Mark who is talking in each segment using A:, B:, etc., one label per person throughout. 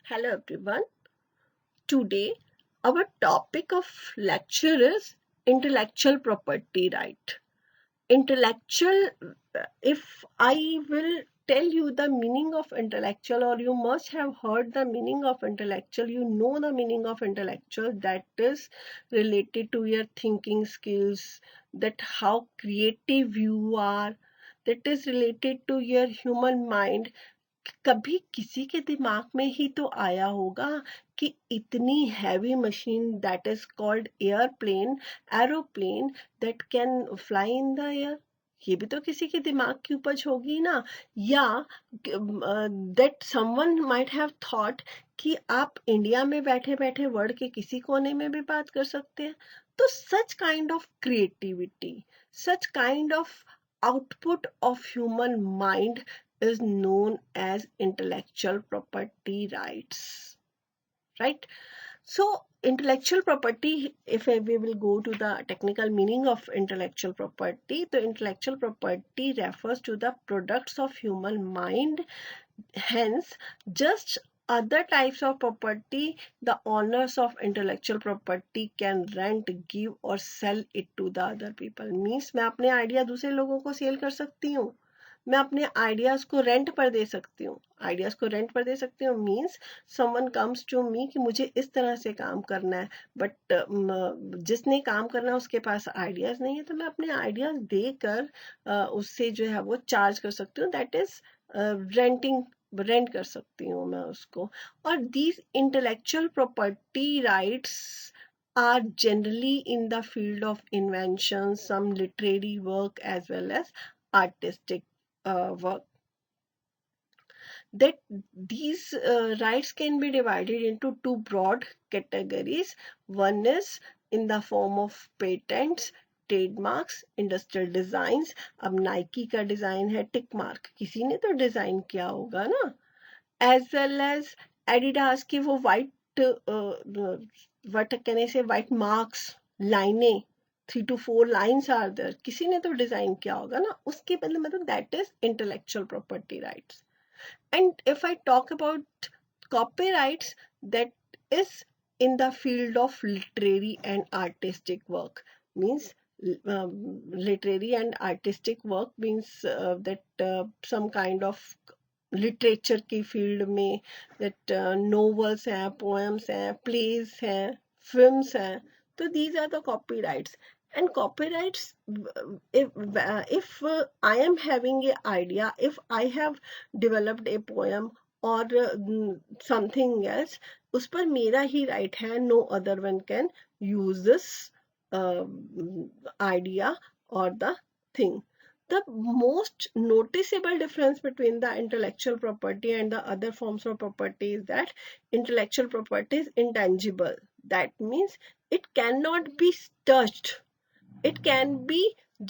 A: Hello everyone. Today our topic of lecture is intellectual property right. Intellectual, if I will tell you the meaning of intellectual, or you must have heard the meaning of intellectual, you know the meaning of intellectual, that is related to your thinking skills, that how creative you are, that is related to your human mind. कभी किसी के दिमाग में ही तो आया होगा कि इतनी heavy machine that is called airplane aeroplane that can fly in the air, ये भी तो किसी के दिमाग की उपज होगी ना। या that someone might have thought कि आप इंडिया में बैठे बैठे वर्ल्ड के किसी कोने में भी बात कर सकते हैं। तो such kind of creativity, such kind of output of human mind is known as intellectual property rights, right? So intellectual property, if we will go to the technical meaning of intellectual property, the intellectual property refers to the products of human mind. Hence, just other types of property, the owners of intellectual property can rent, give or sell it to the other people. Means मैं अपने idea दूसरे लोगों को cell कर सकती हूँ, मैं अपने आइडियाज को रेंट पर दे सकती हूँ। आइडियाज को रेंट पर दे सकती हूँ means someone comes to me कि मुझे इस तरह से काम करना है, बट जिसने काम करना है उसके पास आइडियाज नहीं है, तो मैं अपने आइडियाज देकर उससे जो है वो चार्ज कर सकती हूँ, दैट इज रेंटिंग, रेंट कर सकती हूँ मैं उसको। और these intellectual property rights are generally in the field of invention, some literary work as well as artistic work. That these rights can be divided into two broad categories. One is in the form of patents, trademarks, industrial designs. अब Nike का design है tick mark, किसी ने तो design किया होगा ना। As well as Adidas की वो व्हाइट कहने से व्हाइट मार्क्स, लाइनें 3 to 4 lines are there, किसी ने तो डिजाइन किया होगा ना, उसके बदले मतलब that is intellectual property rights. And if I talk about copyrights, that is in the field of literary and artistic work. Means literary and artistic work means that some kind of literature की field में, that novels हैं, poems हैं, plays हैं, films हैं, तो these are the copyrights. And copyrights, if I am having a idea, if I have developed a poem or something else, उस पर मेरा ही राइट है, no other one can use this idea or the thing. The most noticeable difference between the intellectual property and the other forms of property is that intellectual property is intangible. That means it cannot be touched, it can be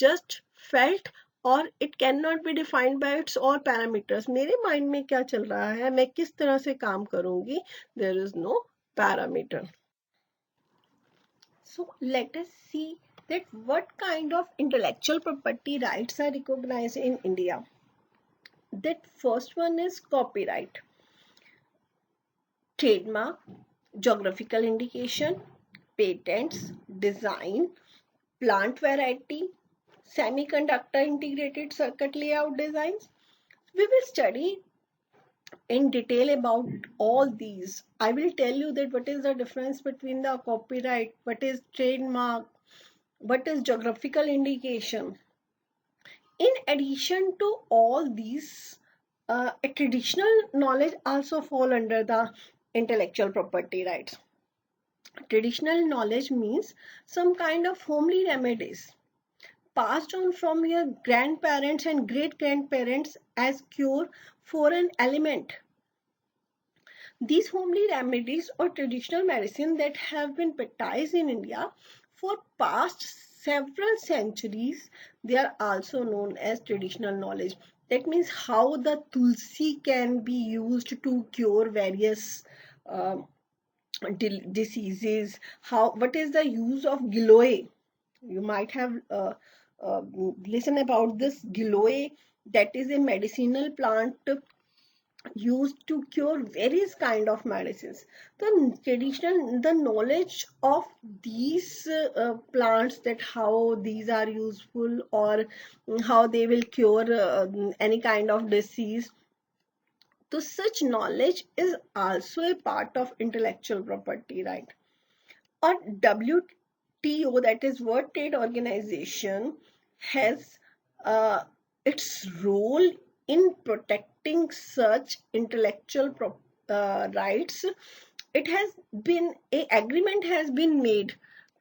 A: just felt, और it cannot be defined by its all parameters. मेरे mind में क्या चल रहा है, मैं किस तरह से काम करूंगी, there is no parameter. So let us see that what kind of intellectual property rights are recognized in India. That first one is copyright, trademark, geographical indication, patents, design, plant variety, semiconductor integrated circuit layout designs. We will study in detail about all these. I will tell you that what is the difference between the copyright, what is trademark, what is geographical indication. In addition to all these, a traditional knowledge also fall under the intellectual property rights. Traditional knowledge means some kind of homely remedies passed on from your grandparents and great grandparents as cure for an ailment. These homely remedies or traditional medicine that have been practiced in India for past several centuries, they are also known as traditional knowledge. That means how the tulsi can be used to cure various diseases. How, what is the use of giloy? You might have listened about this giloy. That is a medicinal plant used to cure various kind of medicines. The knowledge of these plants, that how these are useful, or how they will cure any kind of disease. So such knowledge is also a part of intellectual property, right? Or WTO, that is World Trade Organization, has its role in protecting such intellectual rights. It has been a agreement has been made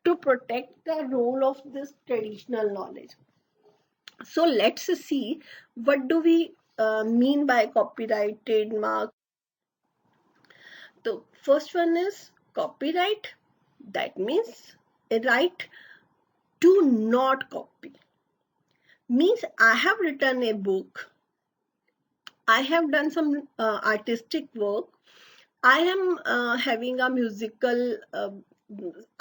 A: to protect the role of this traditional knowledge. So let's see, what do we mean by copyright, trademark. The first one is copyright. That means a right to not copy. Means I have written a book, I have done some artistic work, I am having a musical,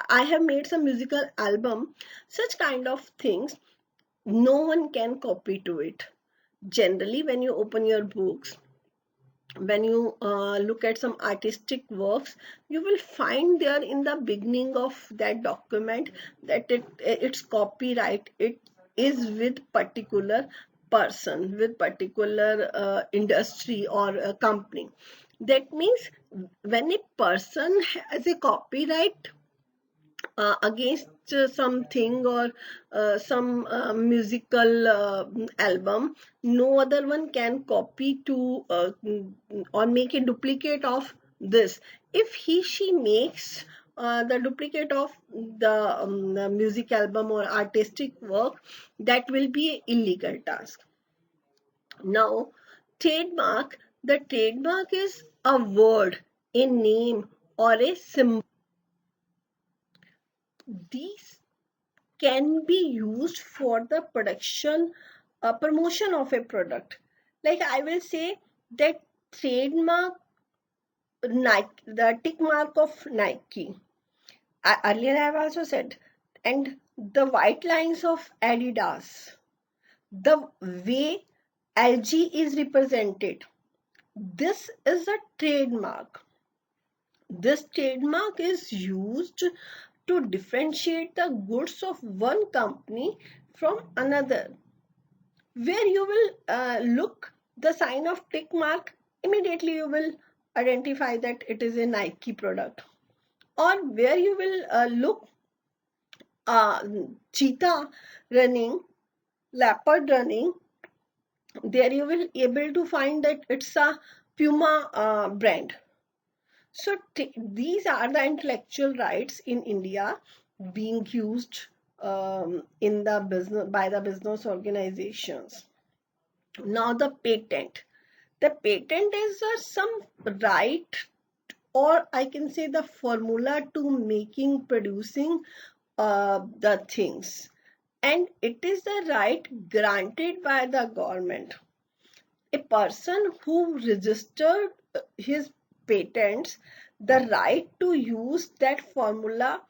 A: I have made some musical album, such kind of things. No one can copy to it. Generally, when you open your books, when you look at some artistic works, you will find there in the beginning of that document that its copyright, it is with particular person, with particular industry or a company. That means when a person has a copyright against something, or some musical album, no other one can copy to or make a duplicate of this. If she makes the duplicate of the music album or artistic work, that will be an illegal task. Now, trademark, the trademark is a word, a name, or a symbol. These can be used for the production, promotion of a product. Like I will say that trademark Nike, the tick mark of Nike. Earlier I have also said, and the white lines of Adidas, the way LG is represented. This is a trademark. This trademark is used to differentiate the goods of one company from another. Where you will look the sign of tick mark, immediately you will identify that it is a Nike product. Or where you will look uh, cheetah running, leopard running, there you will able to find that it's a Puma brand. So these are the intellectual rights in India being used in the business by the business organizations. Now the patent. The patent is some right, or I can say the formula to making, producing the things, and it is the right granted by the government. A person who registered his patents, the right to use that formula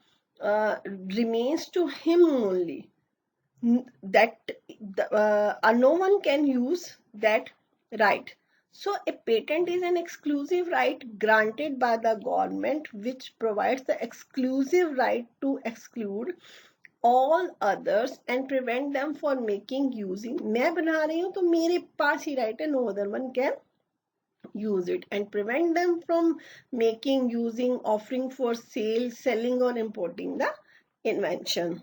A: remains to him only. That no one can use that right. So a patent is an exclusive right granted by the government, which provides the exclusive right to exclude all others and prevent them for making, using. मैं बना रही हूँ तो मेरे पास ही right है, no other one can use it, and prevent them from making, using, offering for sale, selling, or importing the invention.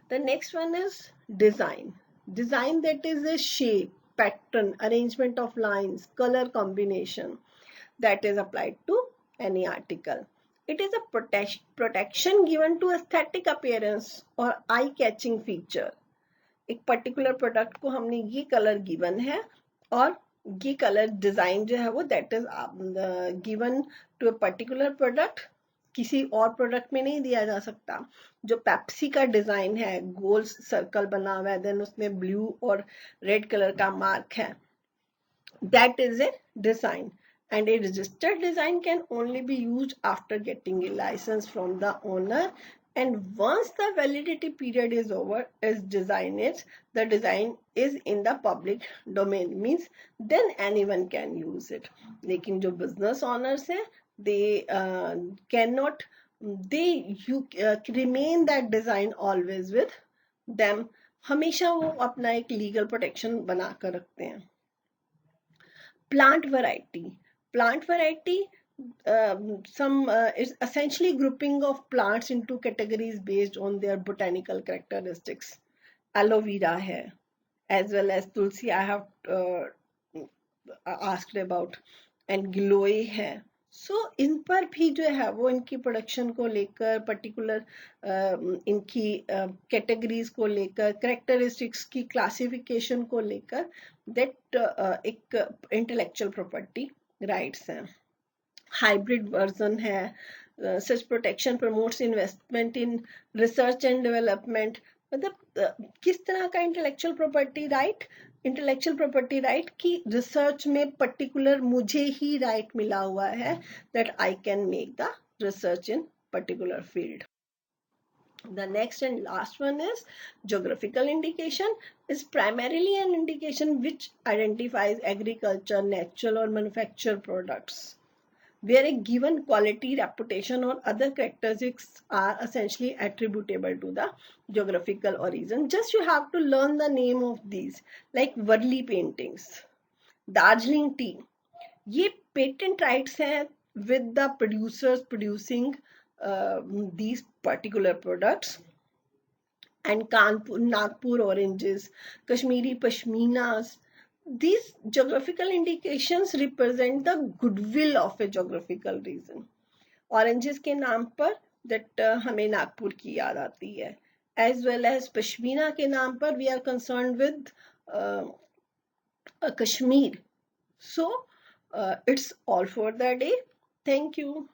A: The next one is design. Design, that is a shape, pattern, arrangement of lines, color combination that is applied to any article. It is a protection given to aesthetic appearance or eye-catching feature. एक particular product को हमने ये colour given है, और ये colour design जो है वो that is given to a particular product, किसी और प्रोडक्ट में नहीं दिया जा सकता. जो पेप्सी का डिजाइन है, गोल सर्कल बना हुआ है, देन उसमें ब्लू और रेड कलर का मार्क है, that is a design. And a registered design can only be used after getting a license from the owner And once the validity period is over, the design is in the public domain, means then anyone can use it. लेकिन जो business owners हैं, they cannot, they you remain that design always with them. हमेशा वो अपना एक legal protection बना कर रखते हैं. Plant variety. Plant variety, some is essentially grouping of plants into categories based on their botanical characteristics. Aloe vera hai, as well as tulsi I have asked about, and गिलोय है. सो इन पर भी जो है वो इनकी प्रोडक्शन को लेकर पर्टिकुलर इनकी कैटेगरीज को लेकर करेक्टरिस्टिक्स की क्लासिफिकेशन को लेकर दैट एक इंटेलेक्चुअल प्रॉपर्टी राइट्स हैं. हाइब्रिड वर्जन है. Such protection promotes investment in research and development. मतलब किस तरह का इंटेलेक्चुअल प्रॉपर्टी राइट की रिसर्च में पर्टिकुलर मुझे ही राइट मिला हुआ है that I can make the research in particular field. The next and last one is geographical indication. Is primarily an indication which identifies agriculture, natural or manufactured products, where a given quality, reputation or other characteristics are essentially attributable to the geographical origin. Just you have to learn the name of these, like Worli paintings, Darjeeling tea. ये patent rights हैं with the producers producing these particular products. And Kanpur, Nagpur oranges, Kashmiri pashminas. These geographical indications represent the goodwill of a geographical region. Oranges के नाम पर that हमें नागपुर की याद आती है. As well as pashmina के नाम पर we are concerned with Kashmir. So it's all for the day. Thank you.